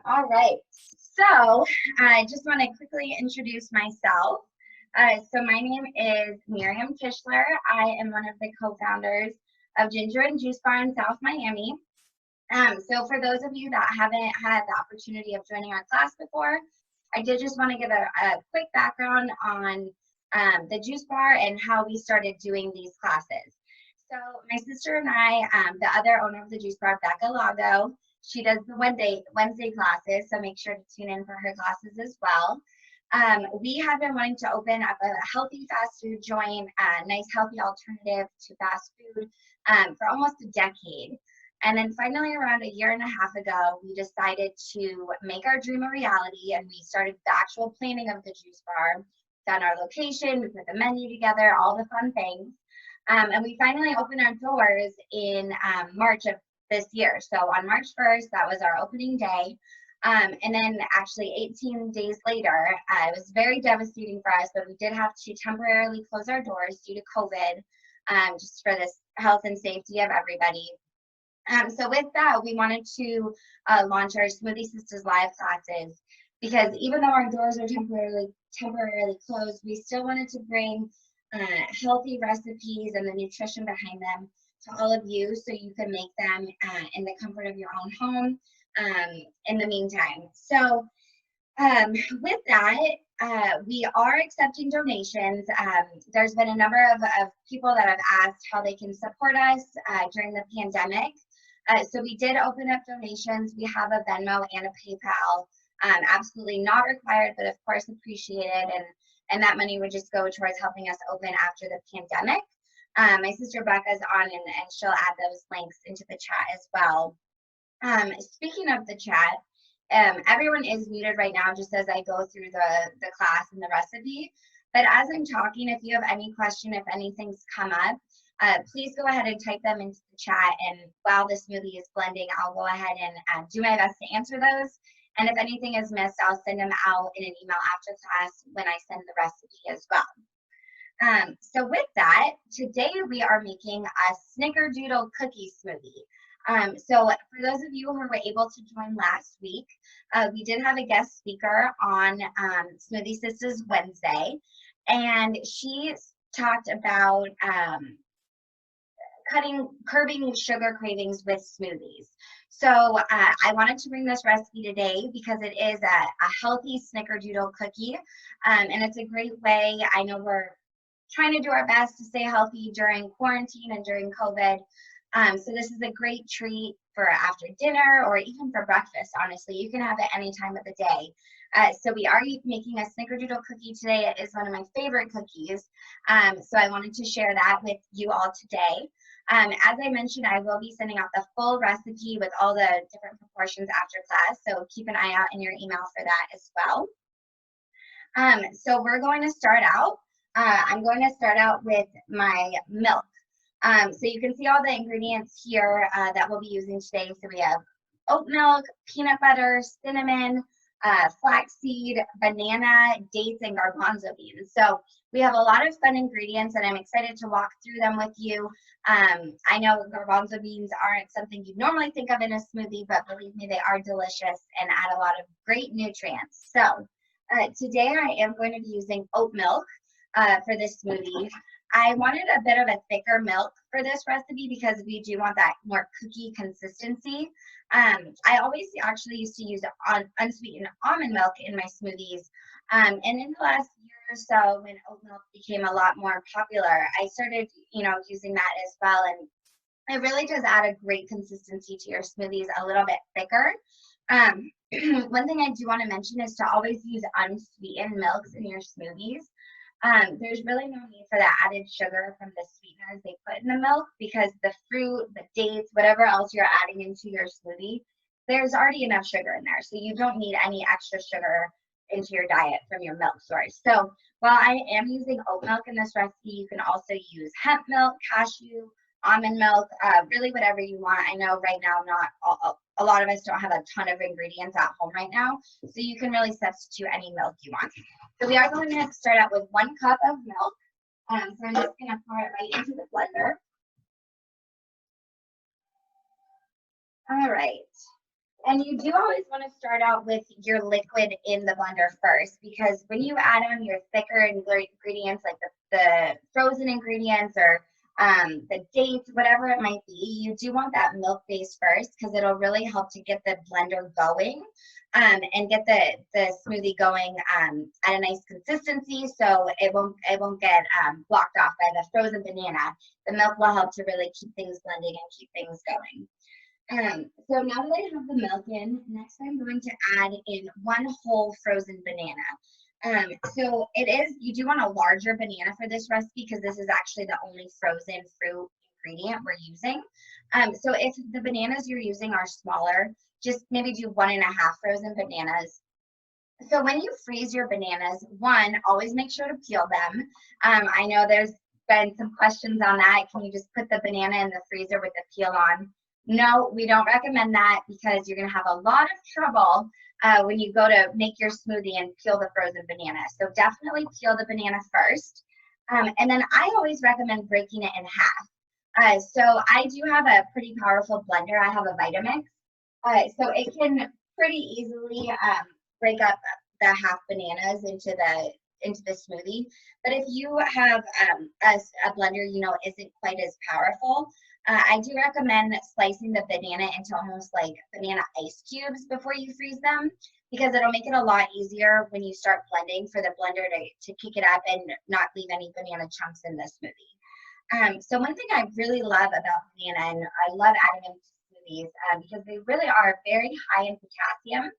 All right. So I just want to quickly introduce myself. So my name is Miriam Tischler. I am one of the co-founders of Ginger and Juice Bar in South Miami. So for those of you that haven't had the opportunity of joining our class before, I did just want to give a quick background on the Juice Bar and how we started doing these classes. So my sister and I, the other owner of the Juice Bar, Becca Lago, she does the Wednesday classes, so make sure to tune in for her classes as well. We have been wanting to open up a healthy fast food joint, a nice healthy alternative to fast food for almost a decade. And then finally, around a year and a half ago, we decided to make our dream a reality, and we started the actual planning of the Juice Bar, found our location, we put the menu together, all the fun things. And we finally opened our doors in March of this year. So on March 1st, that was our opening day. And then actually 18 days later, it was very devastating for us, but we did have to temporarily close our doors due to COVID, just for the health and safety of everybody. So with that, we wanted to launch our Smoothie Sisters live classes, because even though our doors are temporarily closed, we still wanted to bring healthy recipes and the nutrition behind them to all of you, so you can make them in the comfort of your own home in the meantime. So with that, we are accepting donations. There's been a number of people that have asked how they can support us during the pandemic. So we did open up donations. We have a Venmo and a PayPal. Absolutely not required, but of course appreciated. And that money would just go towards helping us open after the pandemic. My sister Becca's on, and she'll add those links into the chat as well. Speaking of the chat, everyone is muted right now just as I go through the class and the recipe. But as I'm talking, if you have any question, if anything's come up, please go ahead and type them into the chat. And while the smoothie is blending, I'll go ahead and do my best to answer those. And if anything is missed, I'll send them out in an email after class when I send the recipe as well. So with that, today we are making a snickerdoodle cookie smoothie. So for those of you who were able to join last week, we did have a guest speaker on Smoothie Sisters Wednesday, and she talked about curbing sugar cravings with smoothies. So I wanted to bring this recipe today because it is a healthy snickerdoodle cookie, and it's a great way. I know we're trying to do our best to stay healthy during quarantine and during COVID. So this is a great treat for after dinner or even for breakfast, honestly. You can have it any time of the day. So we are making a snickerdoodle cookie today. It is one of my favorite cookies. So I wanted to share that with you all today. As I mentioned, I will be sending out the full recipe with all the different proportions after class. So keep an eye out in your email for that as well. So we're going to start out. I'm going to start out with my milk. So you can see all the ingredients here that we'll be using today. So we have oat milk, peanut butter, cinnamon, flaxseed, banana, dates, and garbanzo beans. So we have a lot of fun ingredients, and I'm excited to walk through them with you. I know garbanzo beans aren't something you normally think of in a smoothie, but believe me, they are delicious and add a lot of great nutrients. So today I am going to be using oat milk for this smoothie. I wanted a bit of a thicker milk for this recipe because we do want that more cookie consistency. I always actually used to use unsweetened almond milk in my smoothies. And in the last year or so, when oat milk became a lot more popular, I started, using that as well. And it really does add a great consistency to your smoothies, a little bit thicker. One thing I do want to mention is to always use unsweetened milks in your smoothies. There's really no need for that added sugar from the sweeteners they put in the milk, because the fruit, the dates, whatever else you're adding into your smoothie, there's already enough sugar in there. So you don't need any extra sugar into your diet from your milk source. So while I am using oat milk in this recipe, you can also use hemp milk, cashew, almond milk, really whatever you want. I know right now a lot of us don't have a ton of ingredients at home right now, so you can really substitute any milk you want. So we are going to start out with 1 cup of milk. So I'm just going to pour it right into the blender. All right. And you do always want to start out with your liquid in the blender first, because when you add on your thicker ingredients like the frozen ingredients or the dates, whatever it might be, you do want that milk base first because it'll really help to get the blender going and get the smoothie going at a nice consistency, so it won't get blocked off by the frozen banana. The milk will help to really keep things blending and keep things going. So now that I have the milk in, next I'm going to add in one whole frozen banana. So you do want a larger banana for this recipe because this is actually the only frozen fruit ingredient we're using. So if the bananas you're using are smaller, just maybe do 1.5 frozen bananas. So when you freeze your bananas, one, always make sure to peel them. I know there's been some questions on that. Can you just put the banana in the freezer with the peel on? No, we don't recommend that because you're going to have a lot of trouble when you go to make your smoothie and peel the frozen banana. So definitely peel the banana first. And then I always recommend breaking it in half. So I do have a pretty powerful blender. I have a Vitamix. So it can pretty easily break up the half bananas into the smoothie. But if you have a blender isn't quite as powerful, I do recommend slicing the banana into almost like banana ice cubes before you freeze them, because it'll make it a lot easier when you start blending for the blender to kick it up and not leave any banana chunks in the smoothie. So one thing I really love about banana, and I love adding them to smoothies because they really are very high in potassium,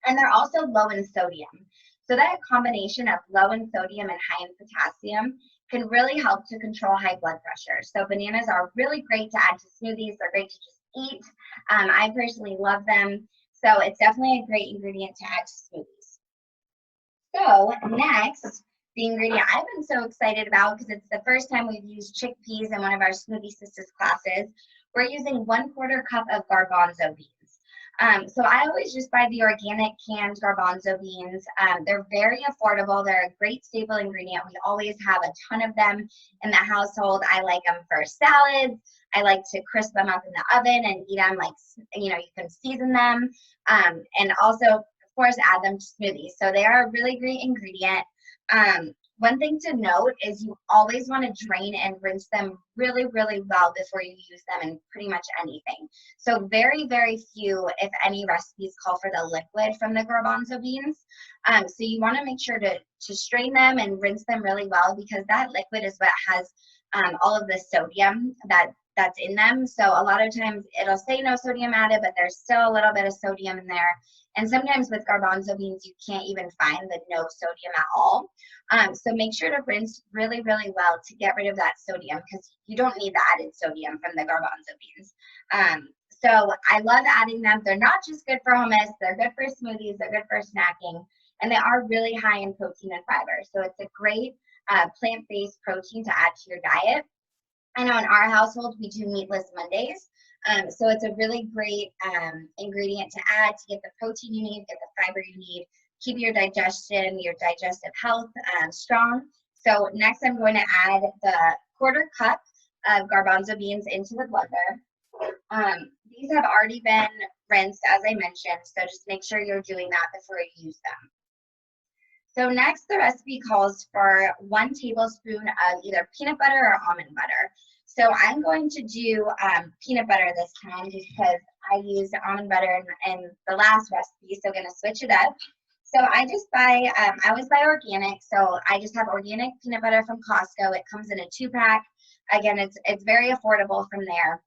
and they're also low in sodium. So that combination of low in sodium and high in potassium can really help to control high blood pressure. So bananas are really great to add to smoothies. They're great to just eat. I personally love them. So it's definitely a great ingredient to add to smoothies. So next, the ingredient I've been so excited about because it's the first time we've used chickpeas in one of our Smoothie Sisters classes. We're using 1/4 cup of garbanzo beans. So I always just buy the organic canned garbanzo beans. They're very affordable. They're a great staple ingredient. We always have a ton of them in the household. I like them for salads. I like to crisp them up in the oven and eat them you can season them. And also, of course, add them to smoothies. So they are a really great ingredient. One thing to note is you always want to drain and rinse them really, really well before you use them in pretty much anything. So very, very few, if any, recipes call for the liquid from the garbanzo beans. So you want to make sure to strain them and rinse them really well, because that liquid is what has all of the sodium that's in them. So a lot of times it'll say no sodium added, but there's still a little bit of sodium in there. And sometimes with garbanzo beans, you can't even find the no sodium at all. So make sure to rinse really, really well to get rid of that sodium, because you don't need the added sodium from the garbanzo beans. So I love adding them. They're not just good for hummus, they're good for smoothies, they're good for snacking, and they are really high in protein and fiber. So it's a great plant-based protein to add to your diet. I know in our household, we do meatless Mondays. So it's a really great ingredient to add to get the protein you need, get the fiber you need, keep your digestion, your digestive health strong. So next I'm going to add the 1/4 cup of garbanzo beans into the blender. These have already been rinsed, as I mentioned, so just make sure you're doing that before you use them. So next, the recipe calls for 1 tablespoon of either peanut butter or almond butter. So I'm going to do peanut butter this time because I used almond butter in the last recipe, so I'm going to switch it up. So I always buy organic, so I just have organic peanut butter from Costco. It comes in a 2-pack. Again, it's very affordable from there.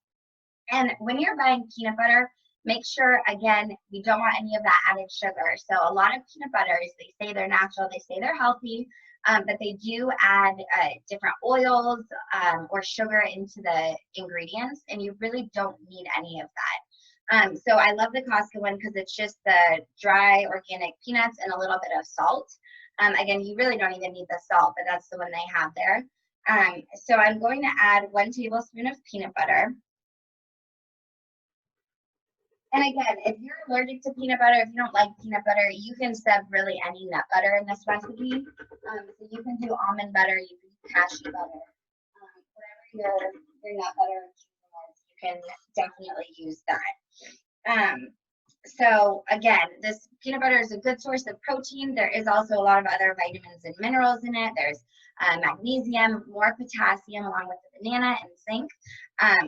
And when you're buying peanut butter, make sure, again, you don't want any of that added sugar. So a lot of peanut butters, they say they're natural, they say they're healthy, but they do add different oils or sugar into the ingredients, and you really don't need any of that. So I love the Costco one because it's just the dry organic peanuts and a little bit of salt. Again, you really don't even need the salt, but that's the one they have there. So I'm going to add 1 tablespoon of peanut butter. And again, if you're allergic to peanut butter, if you don't like peanut butter, you can sub really any nut butter in this recipe. So you can do almond butter, you can do cashew butter, whatever your nut butter is, you can definitely use that. So again, this peanut butter is a good source of protein. There is also a lot of other vitamins and minerals in it. There's magnesium, more potassium, along with the banana and zinc.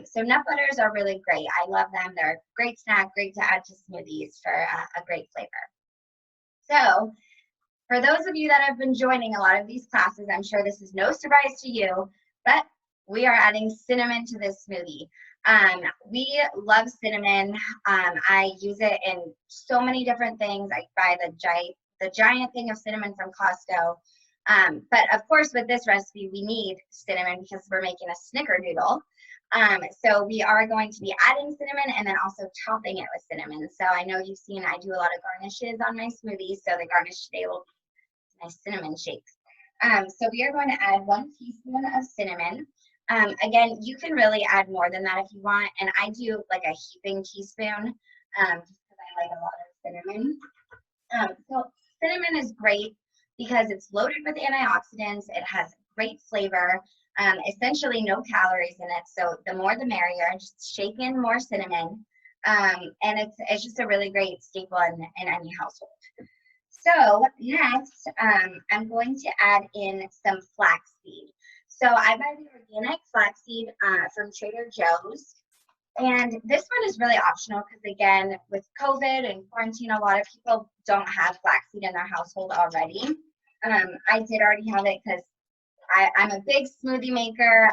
So nut butters are really great. I love them. They're a great snack, great to add to smoothies for a great flavor. So for those of you that have been joining a lot of these classes, I'm sure this is no surprise to you, but we are adding cinnamon to this smoothie. We love cinnamon. I use it in so many different things. I buy the giant thing of cinnamon from Costco. But of course, with this recipe, we need cinnamon because we're making a snickerdoodle. So we are going to be adding cinnamon and then also topping it with cinnamon. So I know you've seen I do a lot of garnishes on my smoothies. So the garnish today will be my cinnamon shakes. So we are going to add 1 teaspoon of cinnamon. Again, you can really add more than that if you want. And I do like a heaping teaspoon just because I like a lot of cinnamon. So cinnamon is great because it's loaded with antioxidants. It has great flavor, essentially no calories in it. So the more the merrier. Just shake in more cinnamon. And it's just a really great staple in any household. So next, I'm going to add in some flaxseed. So I buy the organic flaxseed from Trader Joe's. And this one is really optional because, again, with COVID and quarantine, a lot of people don't have flaxseed in their household already. I did already have it because I'm a big smoothie maker,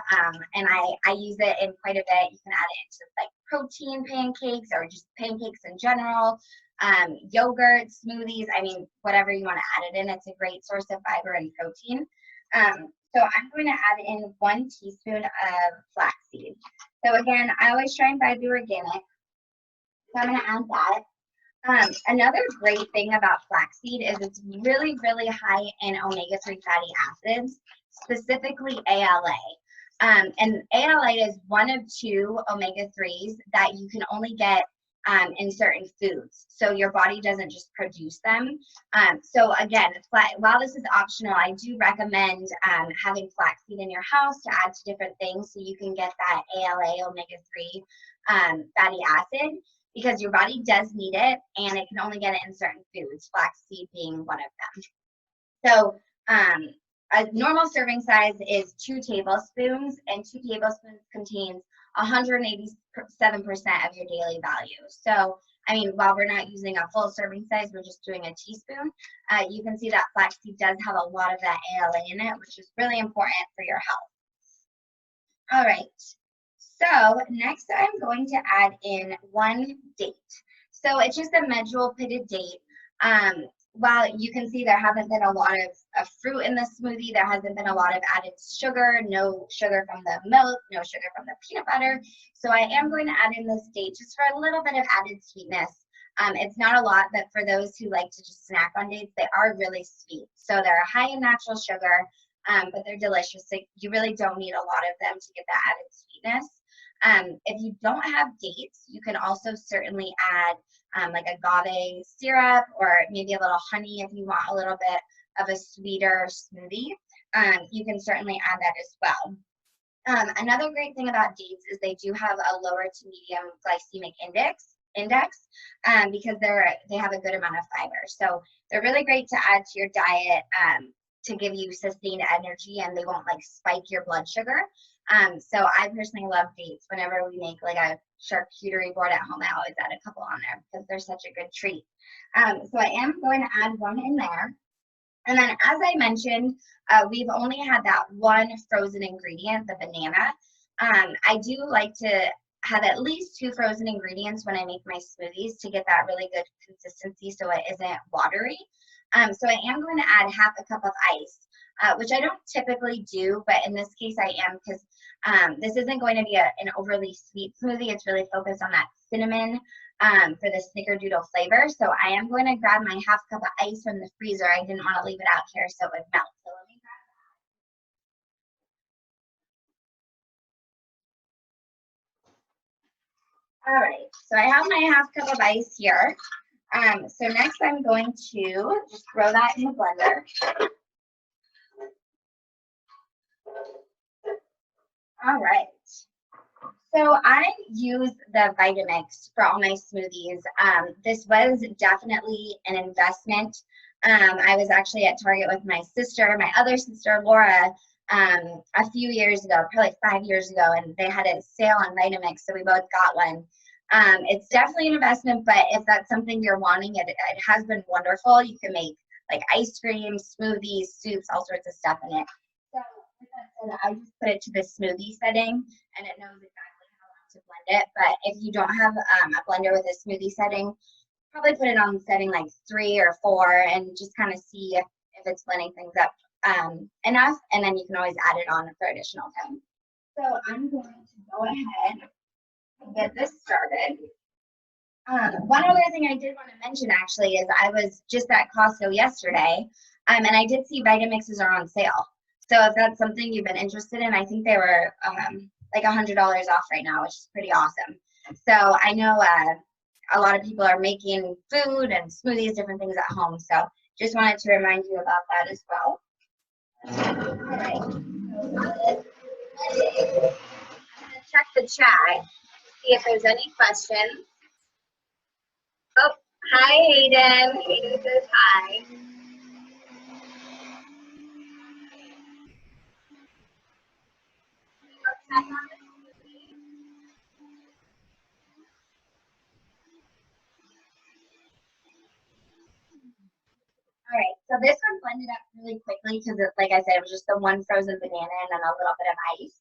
and I use it in quite a bit. You can add it into like protein pancakes or just pancakes in general, yogurt, smoothies. I mean, whatever you want to add it in. It's a great source of fiber and protein. So I'm going to add in 1 teaspoon of flaxseed. So again, I always try and buy the organic. So I'm going to add that. Another great thing about flaxseed is it's really, really high in omega-3 fatty acids, specifically ALA. And ALA is one of 2 omega-3s that you can only get in certain foods. So your body doesn't just produce them. So again, while this is optional, I do recommend having flaxseed in your house to add to different things so you can get that ALA omega-3 fatty acid, because your body does need it and it can only get it in certain foods, flaxseed being one of them. So a normal serving size is 2 tablespoons, and 2 tablespoons contains 187% of your daily value. So, I mean, while we're not using a full serving size, we're just doing a teaspoon. You can see that flaxseed does have a lot of that ALA in it, which is really important for your health. All right. So next I'm going to add in 1 date. So it's just a medjool pitted date. While you can see there hasn't been a lot of fruit in the smoothie, there hasn't been a lot of added sugar, no sugar from the milk, no sugar from the peanut butter. So I am going to add in this date just for a little bit of added sweetness. It's not a lot, but for those who like to just snack on dates, they are really sweet. So they're high in natural sugar, but they're delicious. So you really don't need a lot of them to get that added sweetness. If you don't have dates, you can also certainly add like agave syrup or maybe a little honey if you want a little bit of a sweeter smoothie. You can certainly add that as well. Another great thing about dates is they do have a lower to medium glycemic index because they have a good amount of fiber. So they're really great to add to your diet to give you sustained energy, and they won't like spike your blood sugar. So I personally love dates. Whenever we make like a charcuterie board at home, I always add a couple on there because they're such a good treat. So I am going to add 1 in there. And then as I mentioned, we've only had that 1 frozen ingredient, the banana. I do like to have at least 2 frozen ingredients when I make my smoothies to get that really good consistency so it isn't watery. So I am going to add half a cup of ice, which I don't typically do, but in this case I am because this isn't going to be an overly sweet smoothie. It's really focused on that cinnamon for the snickerdoodle flavor. So I am going to grab my half cup of ice from the freezer. I didn't want to leave it out here so it would melt. So let me grab that. All right, so I have my half cup of ice here. So next I'm going to just throw that in the blender. All right. So I use the Vitamix for all my smoothies. This was definitely an investment. I was actually at Target with my sister, my other sister, Laura, a few years ago, probably 5 years ago, and they had a sale on Vitamix, so we both got one. It's definitely an investment, but if that's something you're wanting, it has been wonderful. You can make like ice cream, smoothies, soups, all sorts of stuff in it. So with that said, I just put it to the smoothie setting, and it knows exactly how long to blend it. But if you don't have a blender with a smoothie setting, probably put it on setting like 3 or 4, and just kind of see if it's blending things up enough, and then you can always add it on for additional time. So I'm going to go ahead and get this started. One other thing I did want to mention actually is I was just at Costco yesterday, and I did see Vitamixes are on sale. So if that's something you've been interested in, I think they were like $100 off right now, which is pretty awesome. So I know a lot of people are making food and smoothies, different things at home. So just wanted to remind you about that as well. All right. So I'm going to check the chat, see if there's any questions. Oh, hi, Hayden. Hayden says hi. All right, so this one blended up really quickly because, like I said, it was just the one frozen banana and then a little bit of ice.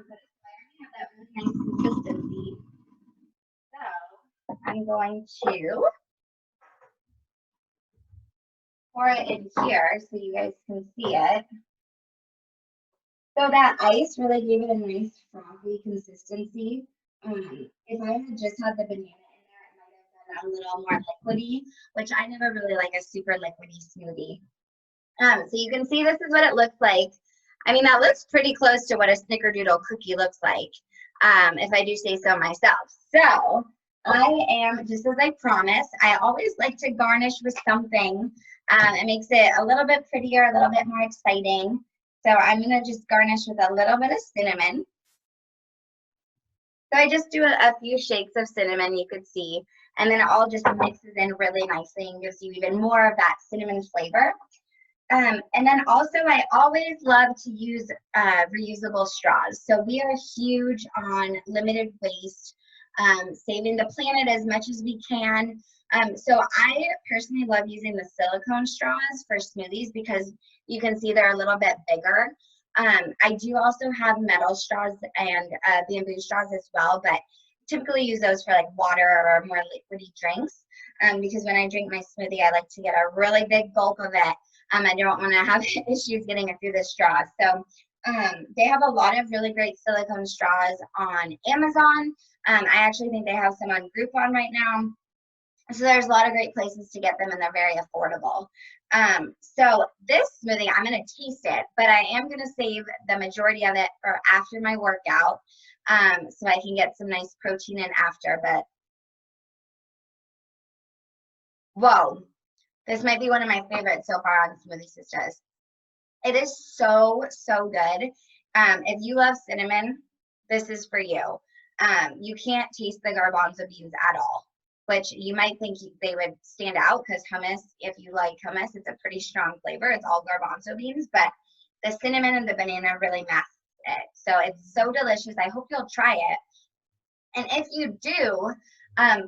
But it's learning to have that really nice consistency. So I'm going to pour it in here so you guys can see it. So that ice really gave it a nice frothy consistency. If I had just had the banana in there, it might have been a little more liquidy, which I never really like a super liquidy smoothie. So you can see this is what it looks like. I mean, that looks pretty close to what a snickerdoodle cookie looks like, if I do say so myself. So I am, just as I promised, I always like to garnish with something. It makes it a little bit prettier, a little bit more exciting. So I'm going to just garnish with a little bit of cinnamon. So I just do a few shakes of cinnamon, you could see, and then it all just mixes in really nicely and gives you even more of that cinnamon flavor. And then also I always love to use reusable straws. So we are huge on limited waste, saving the planet as much as we can. So I personally love using the silicone straws for smoothies because you can see they're a little bit bigger. I do also have metal straws and bamboo straws as well, but typically use those for like water or more liquidy drinks. Because when I drink my smoothie, I like to get a really big gulp of it. I don't want to have issues getting it through the straw. So they have a lot of really great silicone straws on Amazon. I actually think they have some on Groupon right now. So there's a lot of great places to get them, and they're very affordable. So this smoothie, I'm going to taste it, but I am going to save the majority of it for after my workout, so I can get some nice protein in after. But whoa, this might be one of my favorites so far on Smoothie Sistas. It is so, so good. If you love cinnamon, this is for you. You can't taste the garbanzo beans at all, which you might think they would stand out because hummus, if you like hummus, it's a pretty strong flavor. It's all garbanzo beans, but the cinnamon and the banana really masks it. So it's so delicious. I hope you'll try it. And if you do,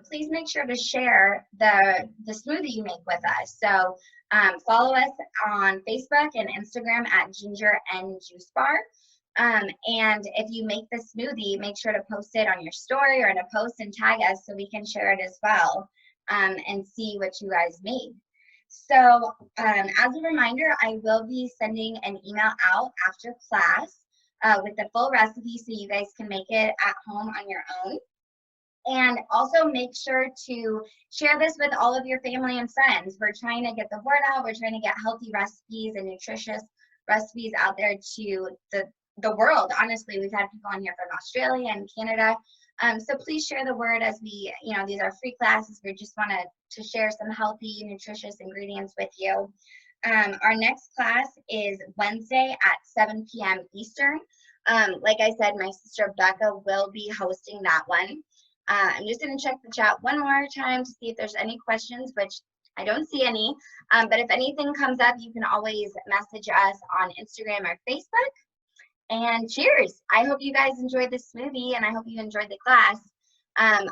please make sure to share the smoothie you make with us. So follow us on Facebook and Instagram at Ginger and Juice Bar. And if you make the smoothie, make sure to post it on your story or in a post and tag us so we can share it as well, and see what you guys made. So as a reminder, I will be sending an email out after class with the full recipe so you guys can make it at home on your own. And also make sure to share this with all of your family and friends. We're trying to get the word out. We're trying to get healthy recipes and nutritious recipes out there to the world. Honestly, we've had people on here from Australia and Canada. So please share the word as we, these are free classes. We just want to share some healthy, nutritious ingredients with you. Our next class is Wednesday at 7 p.m. Eastern. Like I said, my sister Becca will be hosting that one. I'm just going to check the chat one more time to see if there's any questions, which I don't see any. But if anything comes up, you can always message us on Instagram or Facebook. And cheers. I hope you guys enjoyed this smoothie, and I hope you enjoyed the class. I am